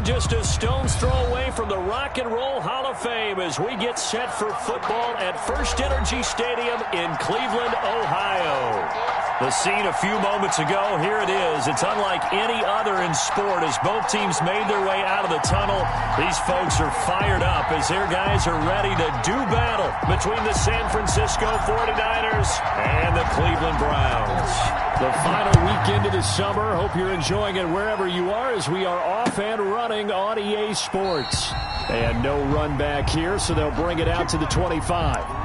just a stone's throw away from the Rock and Roll Hall of Fame as we get set for football at First Energy Stadium in Cleveland, Ohio. The scene a few moments ago, here it is. It's unlike any other in sport as both teams made their way out of the tunnel. These folks are fired up as their guys are ready to do battle between the San Francisco 49ers and the Cleveland Browns. The final weekend of the summer. Hope you're enjoying it wherever you are as we are off and running on EA Sports. And no run back here, so they'll bring it out to the 25.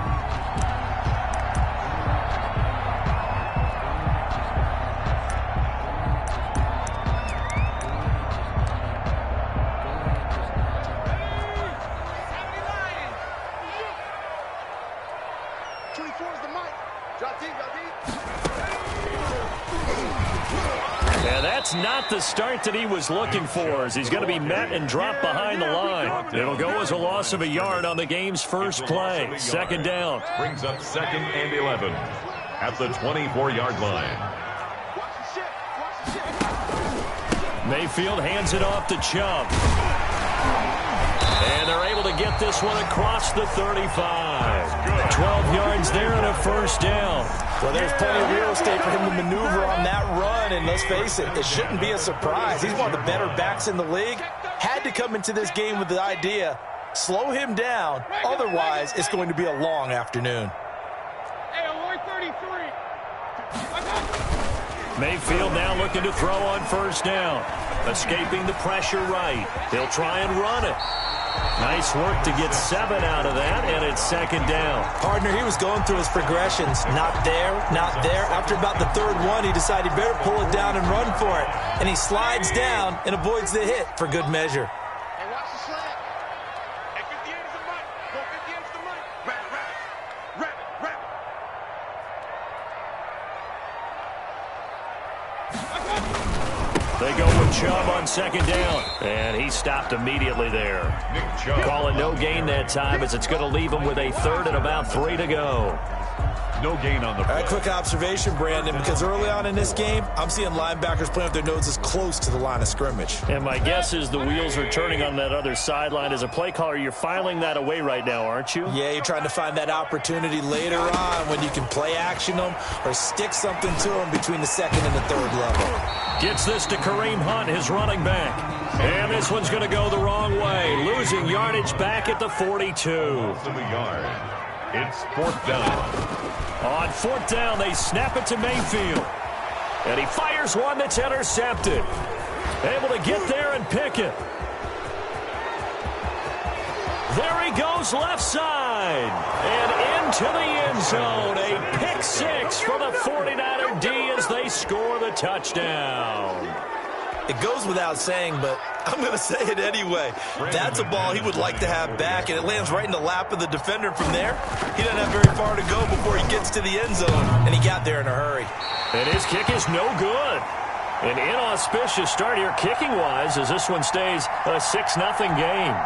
Not the start that he was looking for as he's going to be met and dropped behind the line. It'll go as a loss of a yard on the game's first play. Second down. Brings up 2nd and 11 at the 24-yard line. Mayfield hands it off to Chubb. And they're able to get this one across the 35. 12 yards there and a first down. Well, there's plenty of real estate for him to maneuver on that run, and let's face it, it shouldn't be a surprise. He's one of the better backs in the league. Had to come into this game with the idea, slow him down, otherwise it's going to be a long afternoon. Mayfield now looking to throw on first down. Escaping the pressure right. He'll try and run it. Nice work to get 7 out of that, and it's second down. Partner, he was going through his progressions. Not there, not there. After about the third one, he decided he better pull it down and run for it. And he slides down and avoids the hit for good measure. Hey, watch the slant. At 58 is the mic. Go 58 is the mic. Wrap it, wrap it. Wrap it, They go with Chubb on second down. And he stopped immediately there. Calling no gain that time as it's going to leave him with a third and about 3 to go. No gain on the play. All right, quick observation, Brandon, because early on in this game, I'm seeing linebackers playing with their noses close to the line of scrimmage. And my guess is the wheels are turning on that other sideline. As a play caller, you're filing that away right now, aren't you? Yeah, you're trying to find that opportunity later on when you can play action them or stick something to them between the second and the third level. Gets this to Kareem Hunt, his running back. And this one's going to go the wrong way. Losing yardage back at the 42. It's 4th down. On 4th down, they snap it to Mayfield. And he fires one that's intercepted. Able to get there and pick it. There he goes left side. And into the end zone. A pick 6 for the 49er D as they score the touchdown. It goes without saying, but I'm going to say it anyway. That's a ball he would like to have back, and it lands right in the lap of the defender from there. He doesn't have very far to go before he gets to the end zone, and he got there in a hurry. And his kick is no good. An inauspicious start here kicking-wise as this one stays a 6-0 game.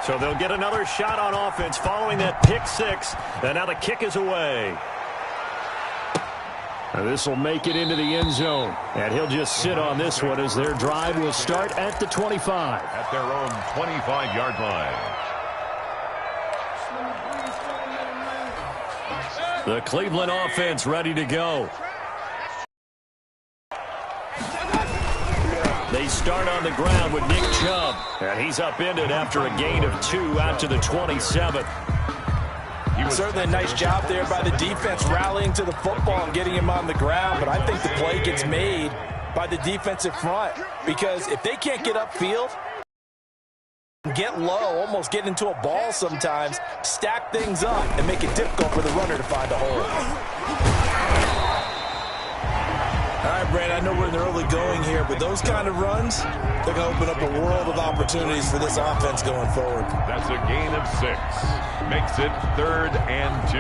So they'll get another shot on offense following that pick 6, and now the kick is away. This will make it into the end zone. And he'll just sit on this one as their drive will start at the 25. At their own 25-yard line. The Cleveland offense ready to go. They start on the ground with Nick Chubb. And he's upended after a gain of 2 out to the 27. Certainly a nice job there by the defense rallying to the football and getting him on the ground, but I think the play gets made by the defensive front because if they can't get upfield, get low, almost get into a ball sometimes, stack things up and make it difficult for the runner to find a hole. All right, Brandon, I know we're in the early going here, but those kind of runs, they're going to open up a world of opportunities for this offense going forward. That's a gain of 6. Makes it 3rd and 2.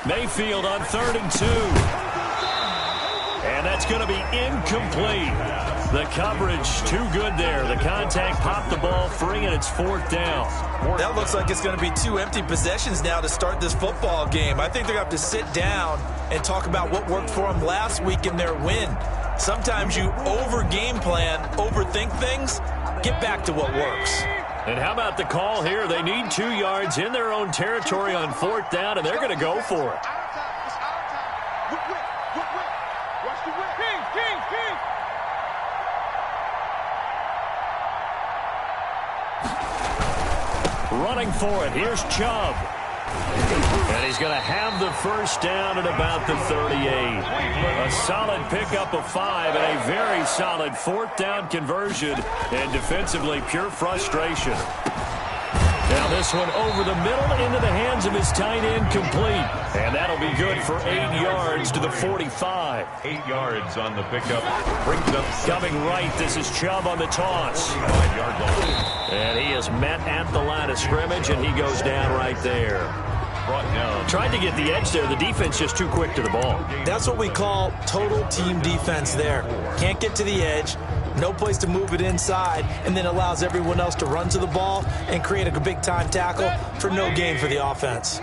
Mayfield on 3rd and 2. And that's going to be incomplete. The coverage too good there. The contact popped the ball free, and it's 4th down. That looks like it's going to be 2 empty possessions now to start this football game. I think they're going to have to sit down and talk about what worked for them last week in their win. Sometimes you over-game plan, overthink things, get back to what works. And how about the call here? They need 2 yards in their own territory on 4th down, and they're going to go for it. Running for it. Here's Chubb. And he's going to have the first down at about the 38. A solid pickup of 5 and a very solid 4th down conversion. And defensively, pure frustration. Now this one over the middle into the hands of his tight end, complete. And that'll be good for 8 yards to the 45. 8 yards on the pickup. Brings up coming right. This is Chubb on the toss. 5-yard line. And he is met at the line of scrimmage, and he goes down right there. Brought down. Tried to get the edge there. The defense just too quick to the ball. That's what we call total team defense there. Can't get to the edge, no place to move it inside, and then allows everyone else to run to the ball and create a big-time tackle for no gain for the offense.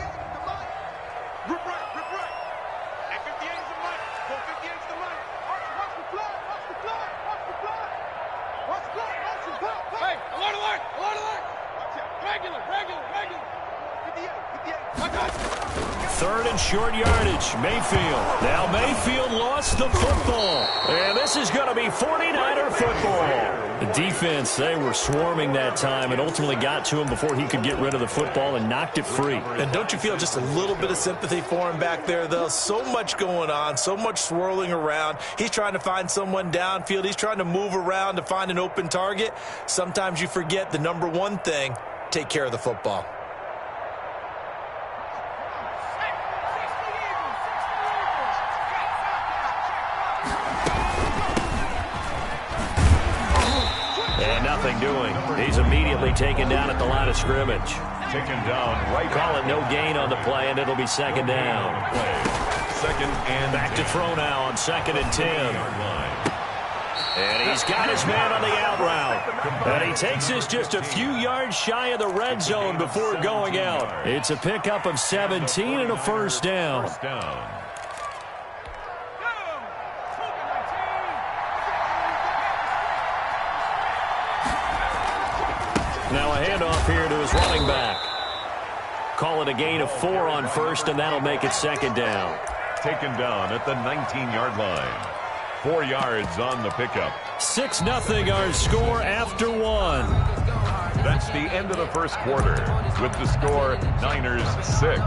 Third and short yardage. Mayfield. Now Mayfield lost the football. And this is going to be 49er football. The defense, they were swarming that time and ultimately got to him before he could get rid of the football and knocked it free. And don't you feel just a little bit of sympathy for him back there, though? So much going on, so much swirling around. He's trying to find someone downfield. He's trying to move around to find an open target. Sometimes you forget the number one thing, take care of the football. Nothing doing. He's immediately taken down at the line of scrimmage. Taken down right. Call it no gain on the play, and it'll be 2nd down. Second and back to throw now on 2nd and 10. And he's got his man on the out route. And he takes this just a few yards shy of the red zone before going out. It's a pickup of 17 and a first down. Now a handoff here to his running back. Call it a gain of 4 on first, and that'll make it 2nd down. Taken down at the 19-yard line. 4 yards on the pickup. 6-0 our score after 1. That's the end of the first quarter. With the score, Niners 6,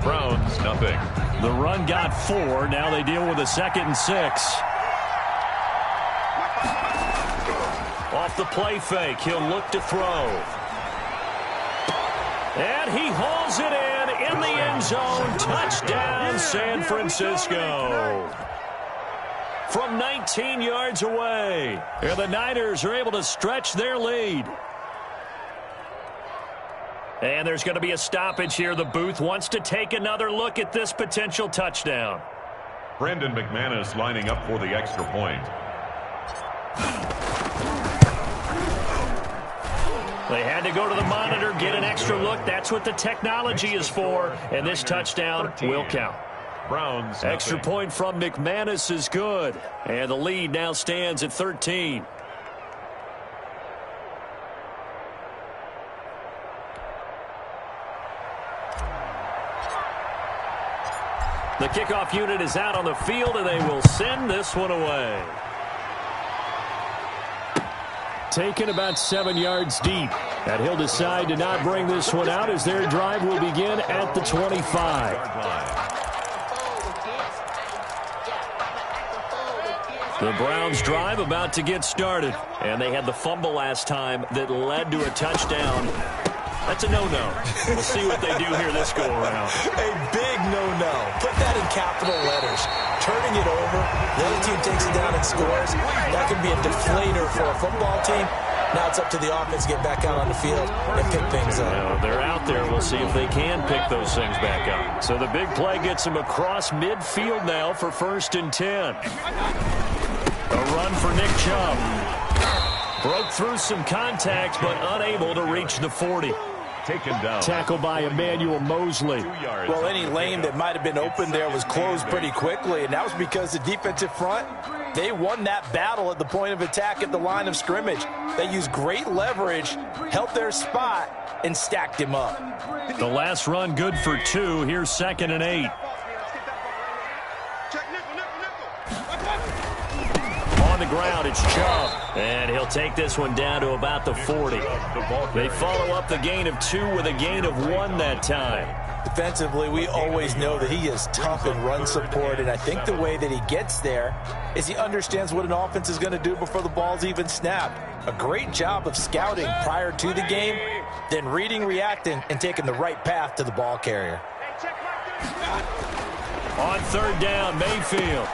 Browns nothing. The run got 4. Now they deal with a 2nd and 6. Off the play fake, he'll look to throw. And he hauls it in the end zone. Touchdown, San Francisco. From 19 yards away. And the Niners are able to stretch their lead. And there's going to be a stoppage here. The booth wants to take another look at this potential touchdown. Brandon McManus lining up for the extra point. They had to go to the monitor, get an extra look. That's what the technology is for. And this touchdown will count. Browns extra point from McManus is good. And the lead now stands at 13. The kickoff unit is out on the field, and they will send this one away. Taken about 7 yards deep. And he'll decide to not bring this one out as their drive will begin at the 25. The Browns drive about to get started. And they had the fumble last time that led to a touchdown. That's a no-no. We'll see what they do here this go-around. A big no-no. Put that in capital letters. Turning it over, the other team takes it down and scores. That can be a deflator for a football team. Now it's up to the offense to get back out on the field and pick things up. Well, they're out there. We'll see if they can pick those things back up. So the big play gets him across midfield now for 1st and 10. A run for Nick Chubb. Broke through some contact, but unable to reach the 40. Taken down. Tackle by Emmanuel Mosley. Well, any lane that might have been open there was closed pretty quickly, and that was because the defensive front, they won that battle at the point of attack at the line of scrimmage. They used great leverage, held their spot, and stacked him up. The last run good for 2. Here's 2nd and 8. On the ground, it's Chubb. And he'll take this one down to about the 40. They follow up the gain of 2 with a gain of 1 that time. Defensively, we always know that he is tough in run support, and I think the way that he gets there is he understands what an offense is going to do before the ball's even snapped. A great job of scouting prior to the game, then reading, reacting, and taking the right path to the ball carrier. On 3rd down, Mayfield.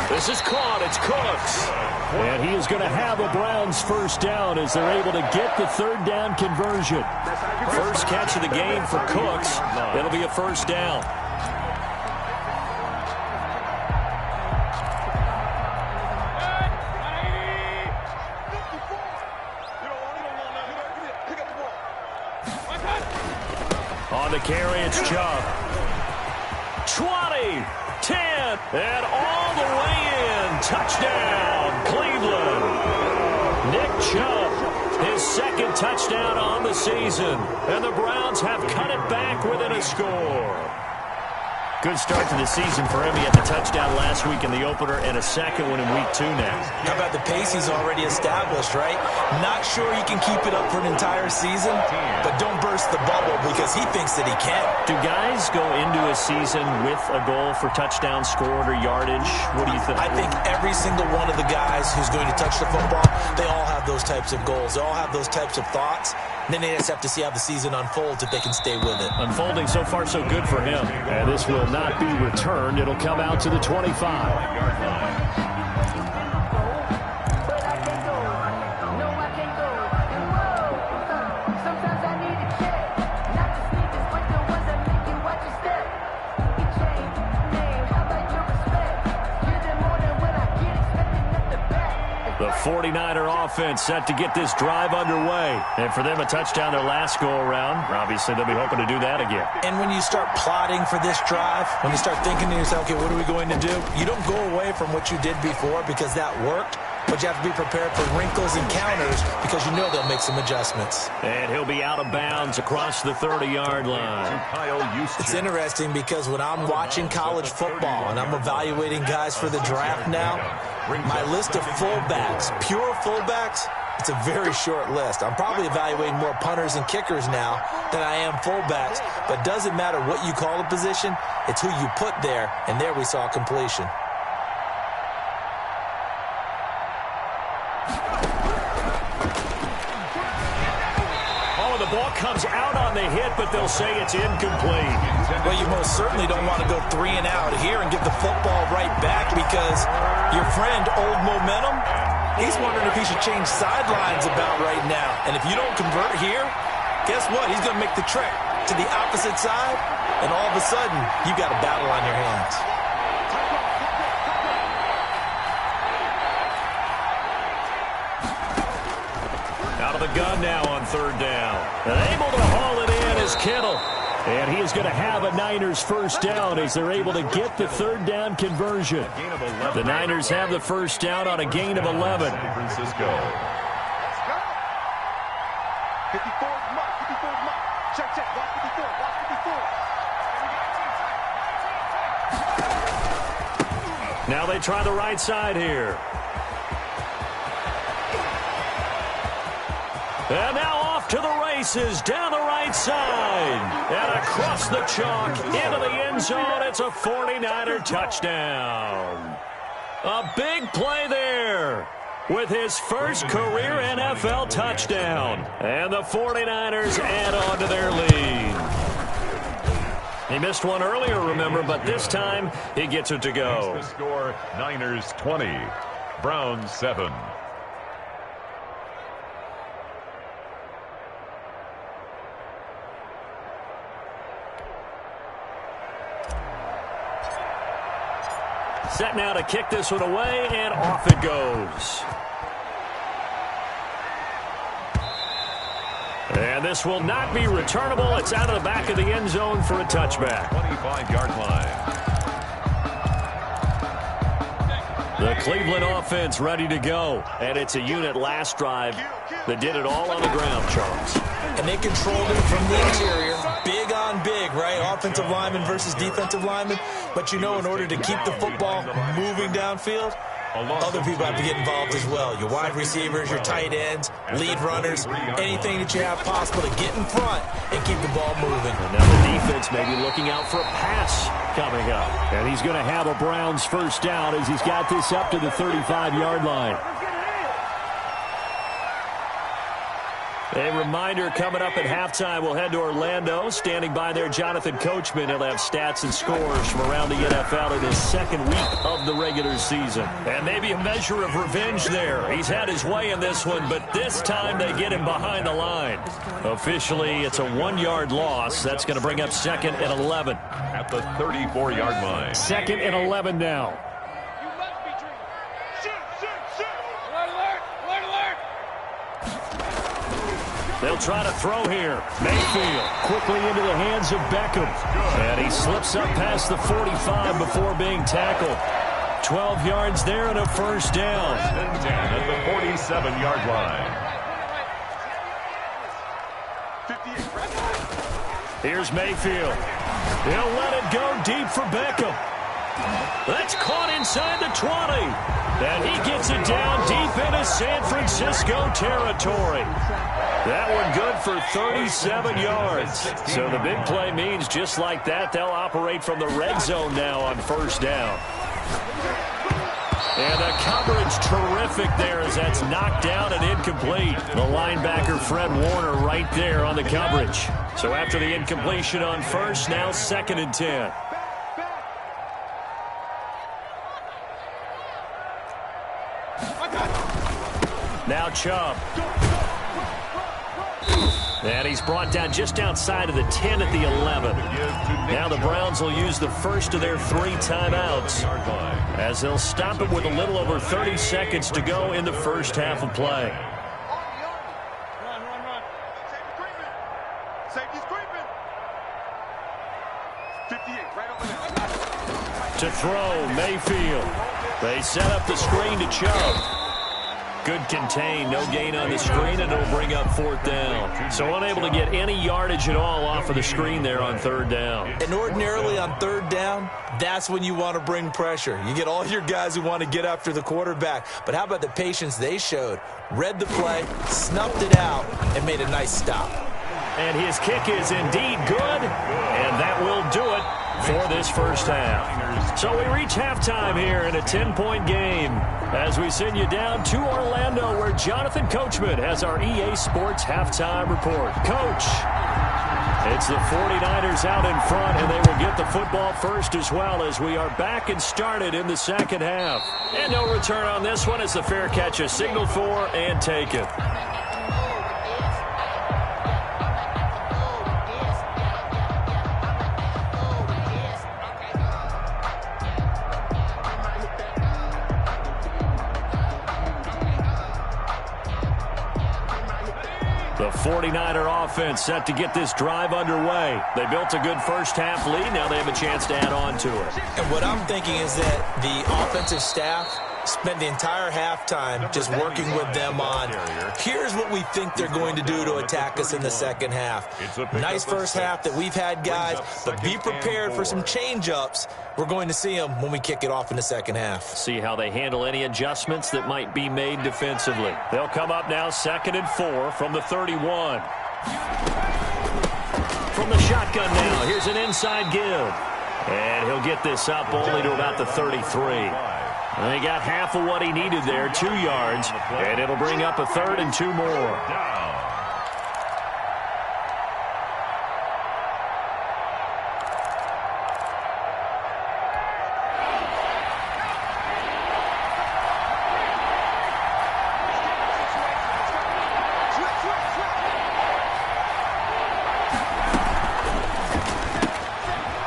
This is caught. It's Cooks. And he is going to have a Browns 1st down as they're able to get the 3rd down conversion. First catch of the game for Cooks. It'll be a 1st down. On the carry, it's Chubb. 20, 10, and all the way in. Touchdown, Cleveland. Nick Chubb, his 2nd touchdown on the season. And the Browns have cut it back within a score. Good start to the season for him. He had the touchdown last week in the opener and a 2nd one in week 2 now. How about the pace he's already established, right? Not sure he can keep it up for an entire season, but don't burst the bubble because he thinks that he can. Do guys go into a season with a goal for touchdown scored or yardage? What do you think? I think every single one of the guys who's going to touch the football, they all have those types of goals. They all have those types of thoughts. Then they just have to see how the season unfolds if they can stay with it. Unfolding so far so good for him. And this will not be returned. It'll come out to the 25. The 49er offense set to get this drive underway. And for them, a touchdown their last go-around. Obviously, they'll be hoping to do that again. And when you start plotting for this drive, when you start thinking to yourself, okay, what are we going to do? You don't go away from what you did before because that worked, but you have to be prepared for wrinkles and counters because you know they'll make some adjustments. And he'll be out of bounds across the 30-yard line. It's interesting because when I'm watching college football and I'm evaluating guys for the draft now, my list of fullbacks, pure fullbacks, it's a very short list. I'm probably evaluating more punters and kickers now than I am fullbacks, but doesn't matter what you call a position, it's who you put there, and there we saw completion. The ball comes out on the hit, but they'll say it's incomplete. Well, you most certainly don't want to go 3 and out here and give the football right back because your friend, Old Momentum, he's wondering if he should change sidelines about right now. And if you don't convert here, guess what? He's going to make the trek to the opposite side, and all of a sudden, you've got a battle on your hands. Out of the gun now on 3rd down. And able to haul it in is Kittle. And he is going to have a Niners 1st down as they're able to get the 3rd down conversion. The Niners have the 1st down on a gain of 11. San Francisco. 54 mark, 54 mark. Check, check. Watch 54, watch 54. Now they try the right side here. And now off to the races, down the right side. And across the chalk, into the end zone. It's a 49er touchdown. A big play there with his first career NFL touchdown. And the 49ers add on to their lead. He missed one earlier, remember, but this time he gets it to go. The score, Niners 20, Browns 7. Set now to kick this one away, and off it goes. And this will not be returnable. It's out of the back of the end zone for a touchback. 25-yard line. The Cleveland offense ready to go. And it's a unit last drive that did it all on the ground, Charles. And they controlled it from the interior. Big on big, right? Offensive lineman versus defensive lineman. But you know, in order to keep the football moving downfield, other people have to get involved as well. Your wide receivers, your tight ends, lead runners, anything that you have possible to get in front and keep the ball moving. And now the defense may be looking out for a pass coming up. And he's going to have a Browns first down as he's got this up to the 35-yard line. A reminder, coming up at halftime, we'll head to Orlando. Standing by there, Jonathan Coachman. He'll have stats and scores from around the NFL in his second week of the regular season. And maybe a measure of revenge there. He's had his way in this one, but this time they get him behind the line. Officially, it's a 1-yard loss. That's going to bring up 2nd and 11. At the 34-yard line. 2nd and 11 now. They'll try to throw here. Mayfield quickly into the hands of Beckham. And he slips up past the 45 before being tackled. 12 yards there and a first down. And 10 at the 47-yard line. Here's Mayfield. He'll let it go deep for Beckham. That's caught inside the 20. And he gets it down deep into San Francisco territory. That one good for 37 yards. So the big play means just like that, they'll operate from the red zone now on first down. And the coverage terrific there as that's knocked down and incomplete. The linebacker Fred Warner right there on the coverage. So after the incompletion on first, now 2nd and 10. Now Chubb. And he's brought down just outside of the 10 at the 11. Now the Browns will use the first of their 3 timeouts as they'll stop it with a little over 30 seconds to go in the first half of play. To throw, Mayfield. They set up the screen to Chubb. Good contain, no gain on the screen, and it'll bring up 4th down. So unable to get any yardage at all off of the screen there on 3rd down. And ordinarily on 3rd down, that's when you want to bring pressure. You get all your guys who want to get after the quarterback. But how about the patience they showed? Read the play, snuffed it out, and made a nice stop. And his kick is indeed good, and that will do it for this first half. So we reach halftime here in a 10-point game as we send you down to Orlando where Jonathan Coachman has our EA Sports halftime report. Coach, it's the 49ers out in front, and they will get the football first as well as we are back and started in the second half. And no return on this one as the fair catch is signaled for and taken. The 49er offense set to get this drive underway. They built a good first half lead. Now they have a chance to add on to it. And what I'm thinking is that the offensive staff spent the entire halftime just working with them on, here's what we think they're going to do to attack us in the second half. Nice first half that we've had, guys, but be prepared for some change-ups. We're going to see them when we kick it off in the second half. See how they handle any adjustments that might be made defensively. They'll come up now 2nd and 4 from the 31. From the shotgun now, here's an inside give. And he'll get this up only to about the 33. They got half of what he needed there, 2 yards, and it'll bring up a 3rd and 2 more.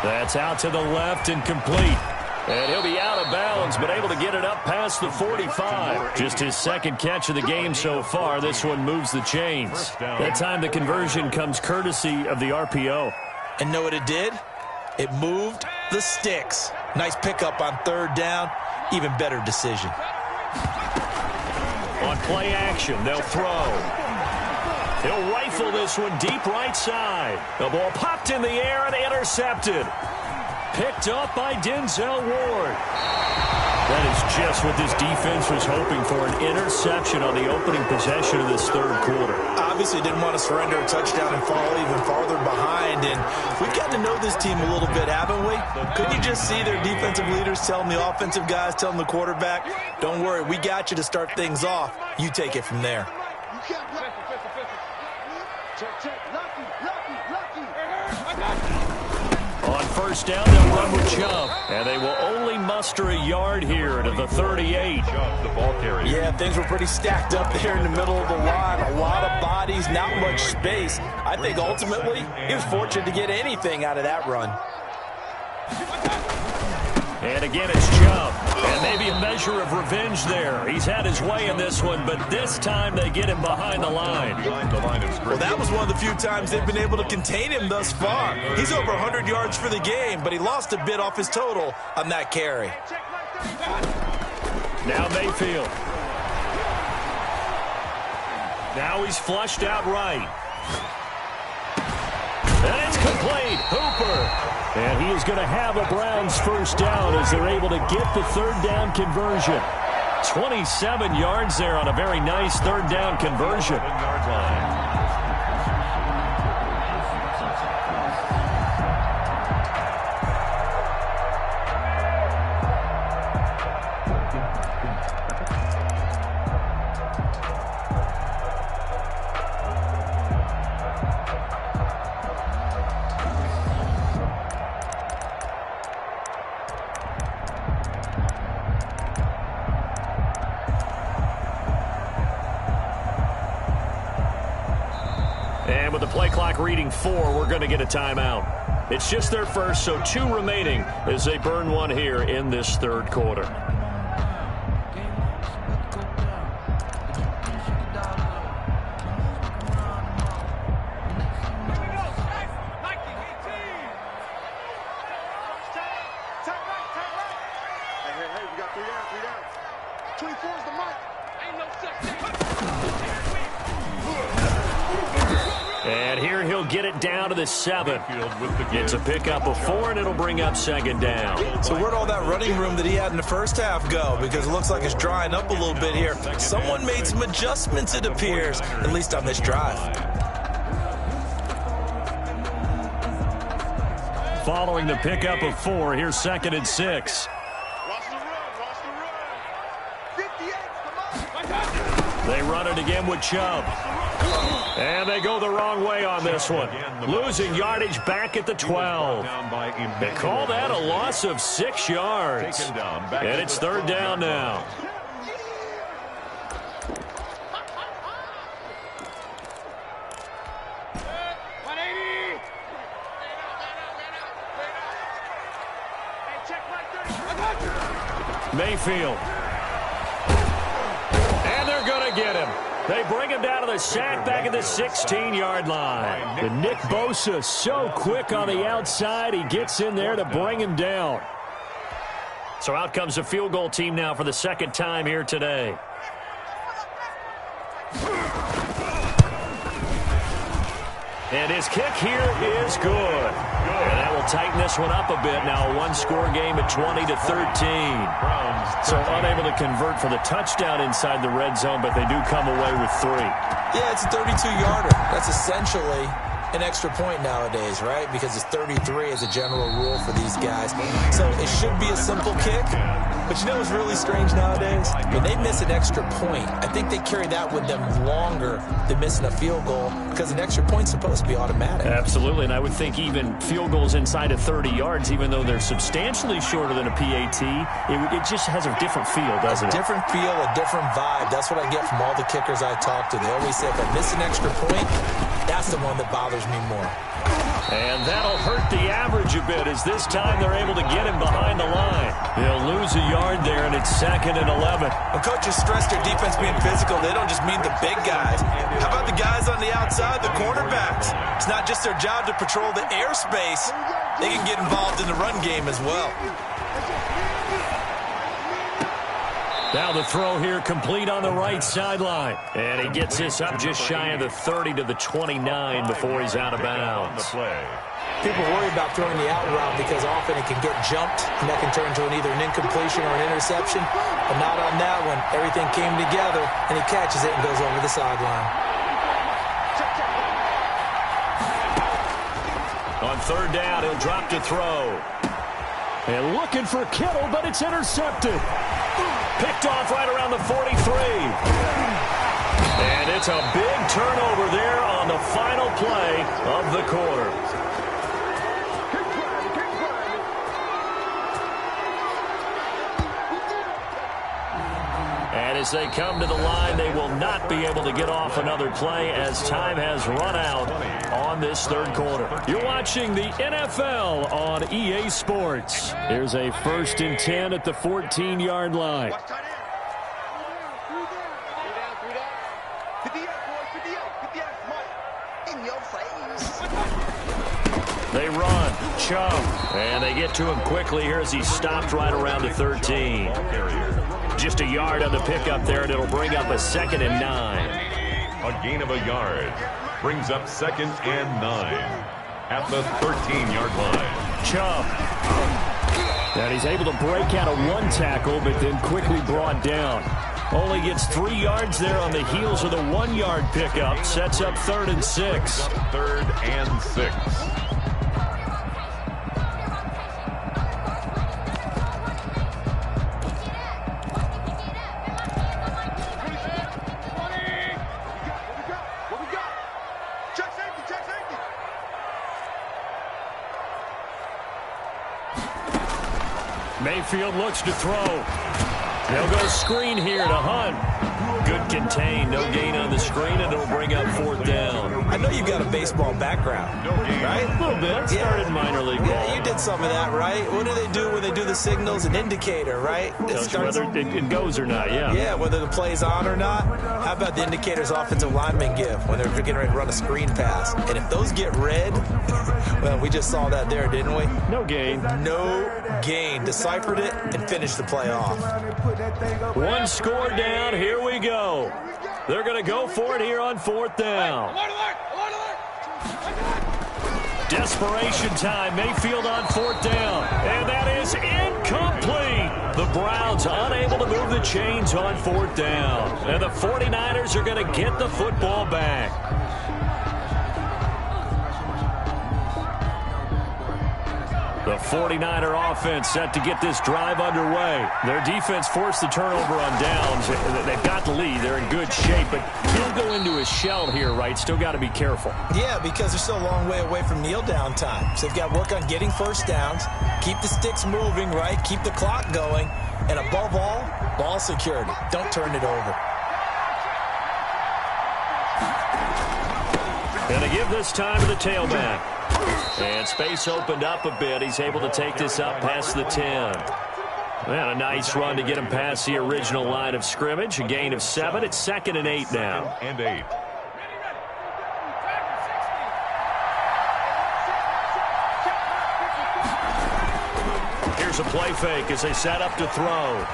That's out to the left and complete. And he'll be out of bounds, but able to get it up past the 45. Just his second catch of the game so far. This one moves the chains. That time the conversion comes courtesy of the RPO. And know what it did? It moved the sticks. Nice pickup on third down. Even better decision. On play action, they'll throw. He'll rifle this one deep right side. The ball popped in the air and intercepted. Picked up by Denzel Ward. That is just what this defense was hoping for, an interception on the opening possession of this third quarter. Obviously didn't want to surrender a touchdown and fall even farther behind. And we've gotten to know this team a little bit, haven't we? Couldn't you just see their defensive leaders telling the offensive guys, telling the quarterback, don't worry, we got you to start things off. You take it from there. On first down, they'll run with Chubb. And they will only muster a yard here to the 38. The ball carrier. Yeah, things were pretty stacked up there in the middle of the line. A lot of bodies, not much space. I think ultimately he was fortunate to get anything out of that run. And again, it's Chubb. And maybe a measure of revenge there. He's had his way in this one, but this time they get him behind the line. Well, that was one of the few times they've been able to contain him thus far. He's over 100 yards for the game, but he lost a bit off his total on that carry. Now Mayfield. Now he's flushed out right. And it's complete. Hooper. And he is going to have a Browns first down as they're able to get the third down conversion. 27 yards there on a very nice third down conversion. And with the play clock reading 4, we're going to get a timeout. It's just their first, so 2 remaining as they burn one here in this third quarter. Hey, we got 3 down. 24 is the mark. Ain't no such thing. And here he'll get it down to the 7. It's a pickup of 4, and it'll bring up second down. So where'd all that running room that he had in the first half go? Because it looks like it's drying up a little bit here. Someone made some adjustments, it appears, at least on this drive. Following the pickup of 4, here's 2nd and 6. Watch the run. 58, come on. They run it again with Chubb. And they go the wrong way on this one. Losing yardage back at the 12. They call that a loss of 6 yards. And it's third down now. Mayfield. And they're going to get him. They bring him down to the sack back at the 16-yard line. And Nick Bosa so quick on the outside. He gets in there to bring him down. So out comes the field goal team now for the second time here today. And his kick here is good. And that will tighten this one up a bit. Now a one-score game at 20-13. So unable to convert for the touchdown inside the red zone, but they do come away with 3. Yeah, it's a 32-yarder. That's essentially an extra point nowadays, right? Because it's 33 as a general rule for these guys. So it should be a simple kick. But you know what's really strange nowadays? When they miss an extra point, I think they carry that with them longer than missing a field goal because an extra point's supposed to be automatic. Absolutely, and I would think even field goals inside of 30 yards, even though they're substantially shorter than a PAT, it just has a different feel, doesn't it? A different feel, a different vibe. That's what I get from all the kickers I talk to. They always say if I miss an extra point, that's the one that bothers me more. And that'll hurt the average a bit as this time they're able to get him behind the line. They'll lose a yard there, and it's 2nd and 11. When coaches stress their defense being physical, they don't just mean the big guys. How about the guys on the outside, the cornerbacks? It's not just their job to patrol the airspace. They can get involved in the run game as well. Now the throw here complete on the right sideline. And he gets this up just shy of the 30 to the 29 before he's out of bounds. People worry about throwing the out route because often it can get jumped, and that can turn into either an incompletion or an interception. But not on that one. Everything came together, and he catches it and goes over the sideline. On 3rd down, he'll drop to throw. And looking for Kittle, but it's intercepted. Picked off right around the 43. And it's a big turnover there on the final play of the quarter. And as they come to the line, they will not be able to get off another play as time has run out on this 3rd quarter. You're watching the NFL on EA Sports. Here's a 1st and 10 at the 14-yard line. They run, Chubb, and they get to him quickly here as he stopped right around the 13. Just a yard on the pickup there, and it'll bring up a 2nd and 9. A gain of a yard brings up 2nd and 9 at the 13-yard line. Chubb. And he's able to break out of one tackle, but then quickly brought down. Only gets 3 yards there on the heels of the 1-yard pickup. Sets up 3rd and 6. 3rd and 6. Mayfield looks to throw. They'll go screen here to Hunt. Good contain, no gain on the screen, and it'll bring up 4th down. I know you've got a baseball background, right? A little bit. Started in minor league ball. Yeah, you did some of that, right? What do they do when they do the signals? An indicator, right? Whether it goes or not, yeah. Yeah, whether the play's on or not. How about the indicators offensive linemen give when they're getting ready to run a screen pass? And if those get red, well, we just saw that there, didn't we? No gain. No gain. Deciphered it and finished the play off. 1 score down. Here we go. They're going to go for it here on 4th down. Desperation time. Mayfield on 4th down. And that is incomplete. The Browns unable to move the chains on 4th down. And the 49ers are going to get the football back. The 49er offense set to get this drive underway. Their defense forced the turnover on downs. They've got the lead. They're in good shape, but he'll go into a shell here, right? Still got to be careful. Yeah, because they're still a long way away from kneel down time. So they've got to work on getting 1st downs, keep the sticks moving, right? Keep the clock going, and above all, ball security. Don't turn it over. Going to give this time to the tailback. And space opened up a bit. He's able to take this up past the 10. And a nice run to get him past the original line of scrimmage. A gain of 7. It's 2nd and 8 now. 2nd and 8. Here's a play fake as they set up to throw.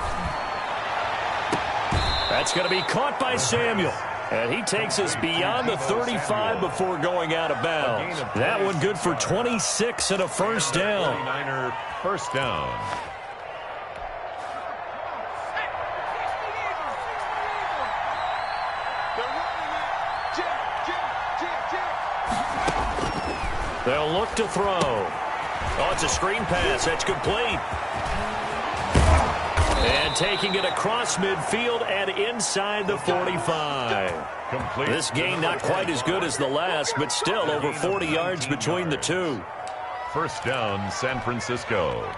That's going to be caught by Samuel. And he takes us beyond the 35 before going out of bounds. That one good for 26 and a 1st down. 49er 1st down. They'll look to throw. Oh, it's a screen pass. That's complete. And taking it across midfield and inside the 45. This game not quite as good as the last, but still over 40 yards between the two. First down, San Francisco.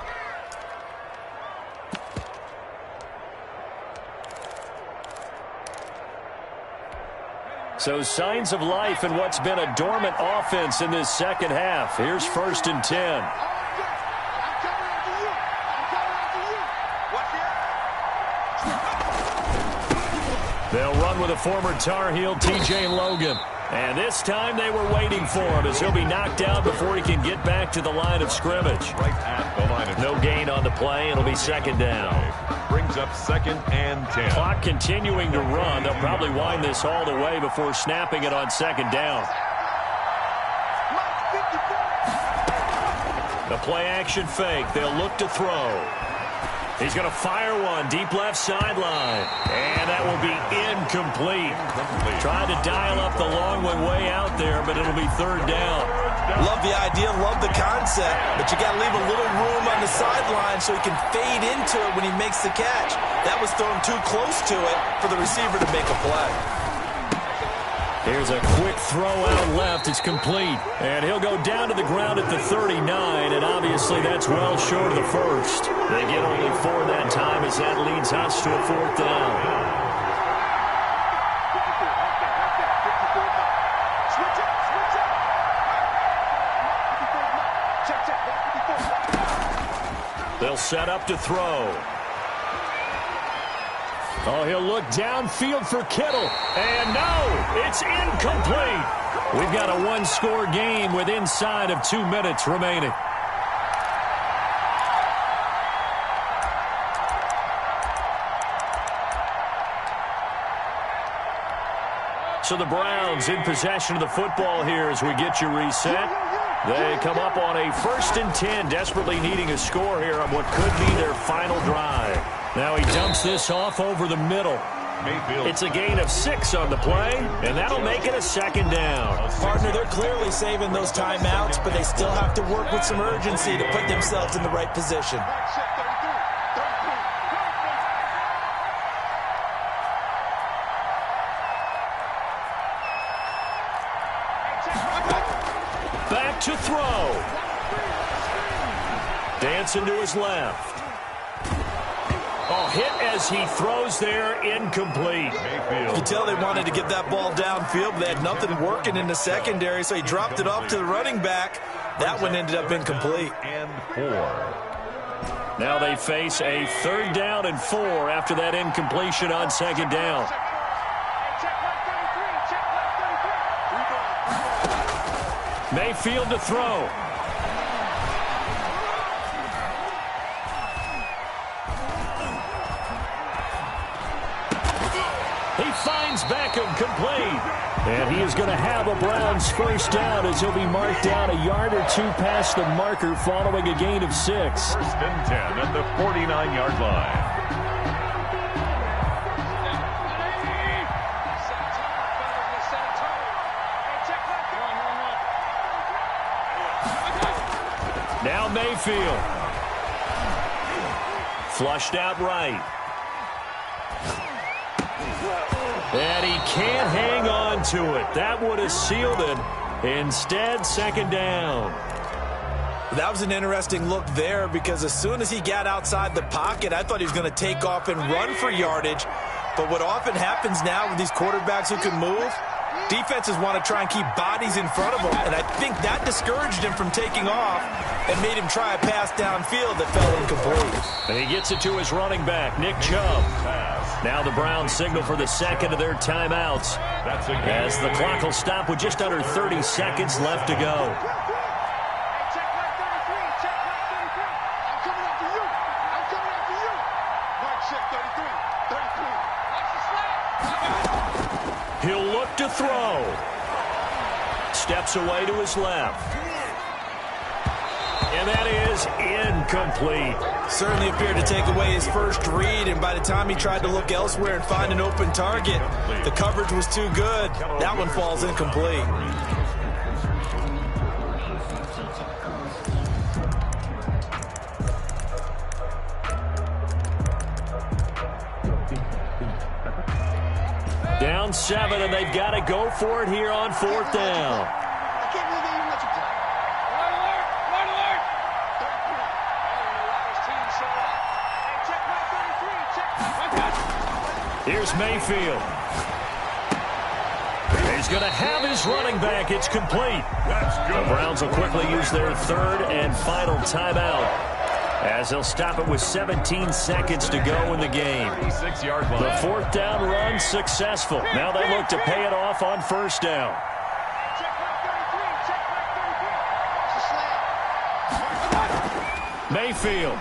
So signs of life in what's been a dormant offense in this second half. Here's 1st and 10. They'll run with a former Tar Heel, TJ Logan. And this time they were waiting for him as he'll be knocked out before he can get back to the line of scrimmage. Right at the line of no gain on the play. It'll be 2nd down. Brings up 2nd and 10. Clock continuing to run. They'll probably wind this all the way before snapping it on 2nd down. The play action fake. They'll look to throw. He's going to fire one deep left sideline. And that will be incomplete. Tried to dial up the long one way out there, but it'll be 3rd down. Love the idea, love the concept, but you got to leave a little room on the sideline so he can fade into it when he makes the catch. That was thrown too close to it for the receiver to make a play. Here's a quick throw out left. It's complete. And he'll go down to the ground at the 39, and obviously that's well short of the first. They get only 4 that time as that leads us to a 4th down. They'll set up to throw. Oh, he'll look downfield for Kittle. And no, it's incomplete. We've got a 1-score game with inside of 2 minutes remaining. So the Browns in possession of the football here as we get you reset. They come up on a 1st and 10, desperately needing a score here on what could be their final drive. Now he dumps this off over the middle. It's a gain of 6 on the play, and that'll make it a 2nd down. Partner, they're clearly saving those timeouts, but they still have to work with some urgency to put themselves in the right position. Back to throw. Dancing to his left. Oh, hit as he throws there, incomplete. You could tell they wanted to get that ball downfield, but they had nothing working in the secondary, so he dropped it off to the running back. That one ended up incomplete. And 4. Now they face a 3rd down and 4 after that incompletion on 2nd down. Mayfield to throw. He finds Beckham complete. And he is going to have a Browns 1st down as he'll be marked down a yard or 2 past the marker following a gain of 6. 1st and 10 at the 49-yard line. Now Mayfield. Flushed out right. And he can't hang on to it. That would have sealed it. Instead, 2nd down. That was an interesting look there because as soon as he got outside the pocket, I thought he was going to take off and run for yardage. But what often happens now with these quarterbacks who can move, defenses want to try and keep bodies in front of them. And I think that discouraged him from taking off and made him try a pass downfield that fell incomplete. And he gets it to his running back, Nick Chubb. Now the Browns signal for the 2nd of their timeouts as the clock will stop with just under 30 seconds left to go. He'll look to throw. Steps away to his left. And that is incomplete. Certainly appeared to take away his first read, and by the time he tried to look elsewhere and find an open target, the coverage was too good. That one falls incomplete. down 7, and they've got to go for it here on 4th down. I can't believe they even let you play. Run alert! Third quarter. Check my 33. Check. Here's Mayfield. He's going to have his running back. It's complete. That's good. The Browns will quickly use their 3rd and final timeout, as they'll stop it with 17 seconds to go in the game. 36-yard line. The 4th down run successful. Now they look to pay it off on 1st down. Check my 33. Check my 33. It's a slant. Mayfield.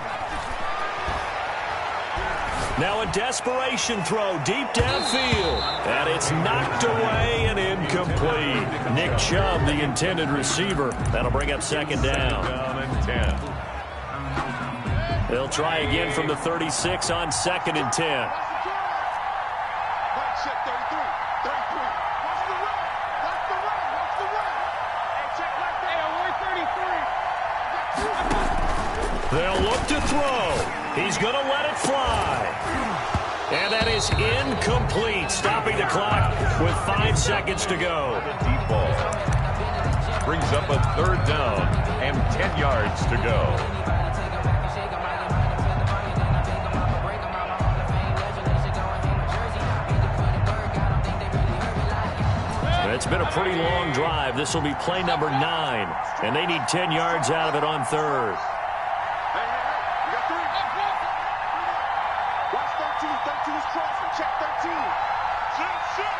Now a desperation throw deep downfield. And it's knocked away and incomplete. Nick Chubb, the intended receiver. That'll bring up 2nd down. Down and 10. They'll try again from the 36 on 2nd and 10. Check 33. 33. Watch the run. Watch the run. Watch the run. Hey, check my 33. They'll look to throw. He's going to let it fly. And that is incomplete, stopping the clock with 5 seconds to go. Deep ball. Brings up a 3rd down and 10 yards to go. It's been a pretty long drive. This will be play number 9, and they need 10 yards out of it on 3rd. Hey, you got 3. Watch 13. 13 is crossing. Check 13. Shit.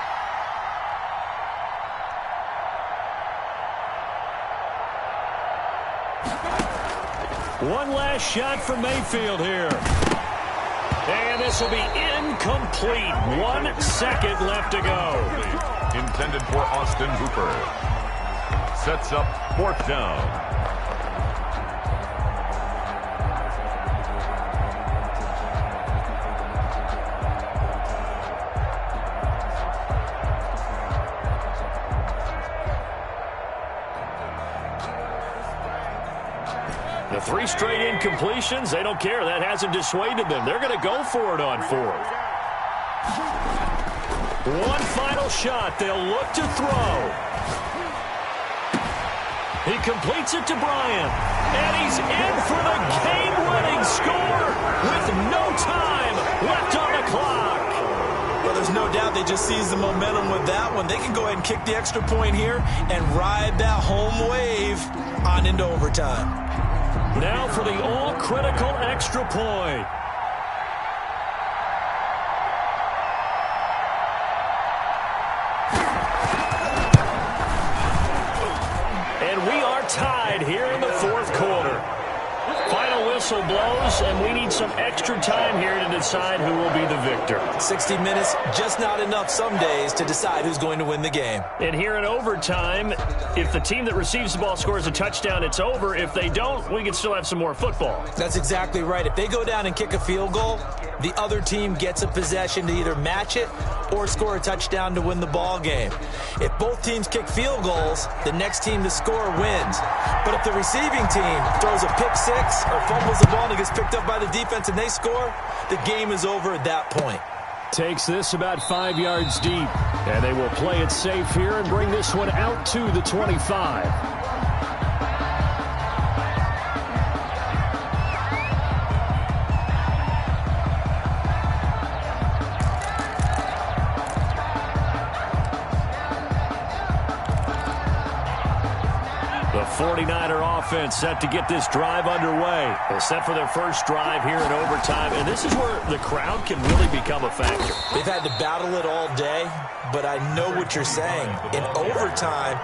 One last shot from Mayfield here. And this will be incomplete. 1 second left to go. Intended for Austin Hooper. Sets up 4th down. The 3 straight incompletions, they don't care. That hasn't dissuaded them. They're going to go for it on 4th. One final shot. They'll look to throw. He completes it to Bryant. And he's in for the game-winning score with no time left on the clock. Well, there's no doubt they just seized the momentum with that one. They can go ahead and kick the extra point here and ride that home wave on into overtime. Now for the all-critical extra point. And we are tied here in the 4th quarter. Final whistle blows, and we need some extra time here to decide who will be the victor. 60 minutes, just not enough some days to decide who's going to win the game. And here in overtime, if the team that receives the ball scores a touchdown, it's over. If they don't, we can still have some more football. That's exactly right. If they go down and kick a field goal, the other team gets a possession to either match it or score a touchdown to win the ball game. If both teams kick field goals, the next team to score wins. But if the receiving team throws a pick 6 or fumbles the ball and it gets picked up by the defense and they score, the game is over at that point. Takes this about 5 yards deep, and they will play it safe here and bring this one out to the 25. The 49er offense set to get this drive underway. They're set for their first drive here in overtime, and this is where the crowd can really become a factor. They've had to battle it all day, but I know what you're saying. In overtime,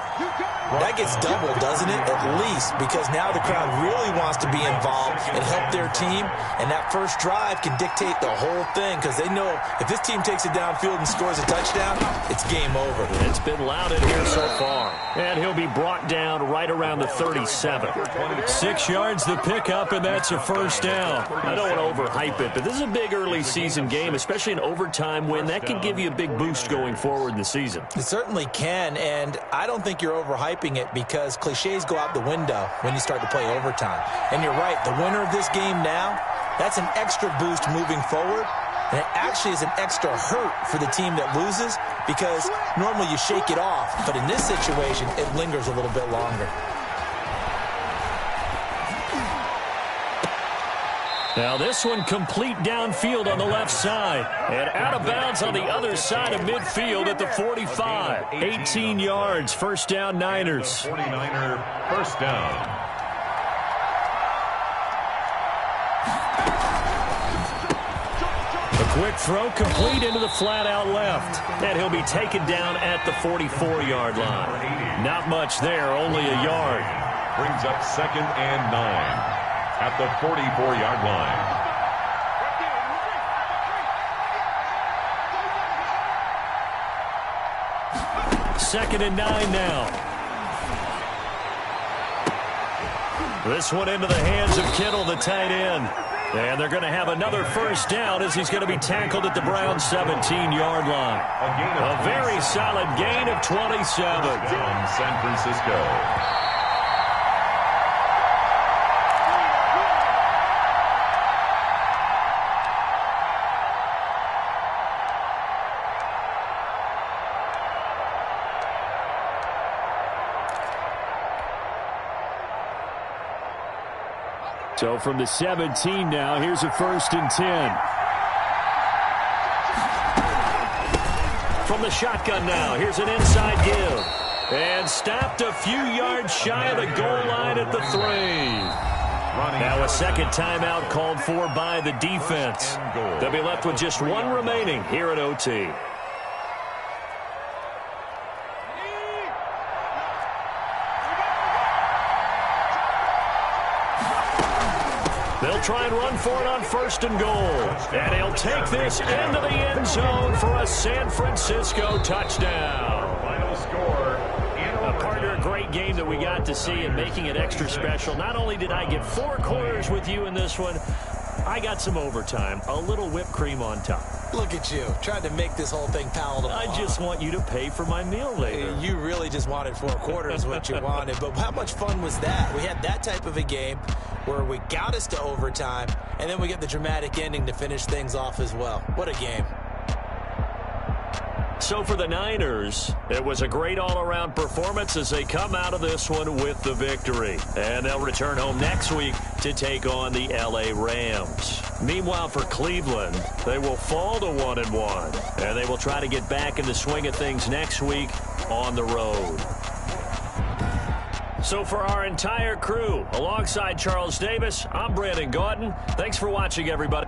that gets doubled, doesn't it? At least, because now the crowd really wants to be involved and help their team, and that first drive can dictate the whole thing because they know if this team takes it downfield and scores a touchdown, it's game over. It's been loud in here so far, and he'll be brought down right around the 37. 6 yards the pickup, and that's a first down. I don't want to overhype it, but this is a big early season game, especially an overtime win. That can give you a big boost going forward in the season. It certainly can, and I don't think you're overhyping it because cliches go out the window when you start to play overtime. And you're right, the winner of this game now, that's an extra boost moving forward. And it actually is an extra hurt for the team that loses because normally you shake it off. But in this situation, it lingers a little bit longer. Now this one complete downfield on the left side. And out of bounds on the other side of midfield at the 45. 18 yards, first down Niners. 49er, first down. A quick throw complete into the flat out left. And he'll be taken down at the 44-yard line. Not much there, only a yard. Brings up 2nd and 9. At the 44-yard line. Second and 9 now. This one into the hands of Kittle, the tight end. And they're going to have another first down as he's going to be tackled at the Browns' 17-yard line. A very solid gain of 27. Down San Francisco. So from the 17 now, here's a 1st and 10. From the shotgun now, here's an inside give. And stopped a few yards shy of the goal line at the 3. Now a second timeout called for by the defense. They'll be left with just one remaining here at OT. They'll try and run for it on 1st and goal. And he'll take this into the end zone for a San Francisco touchdown. Final score. A partner, a great game that we got to see and making it extra special. Not only did I get 4 quarters with you in this one, I got some overtime, a little whipped cream on top. Look at you, trying to make this whole thing palatable. I just want you to pay for my meal later. You really just wanted 4 quarters, what you wanted. But how much fun was that? We had that type of a game where we got us to overtime, and then we get the dramatic ending to finish things off as well. What a game. So for the Niners, it was a great all-around performance as they come out of this one with the victory. And they'll return home next week to take on the L.A. Rams. Meanwhile, for Cleveland, they will fall to 1-1. And they will try to get back in the swing of things next week on the road. So for our entire crew, alongside Charles Davis, I'm Brandon Gaudin. Thanks for watching, everybody.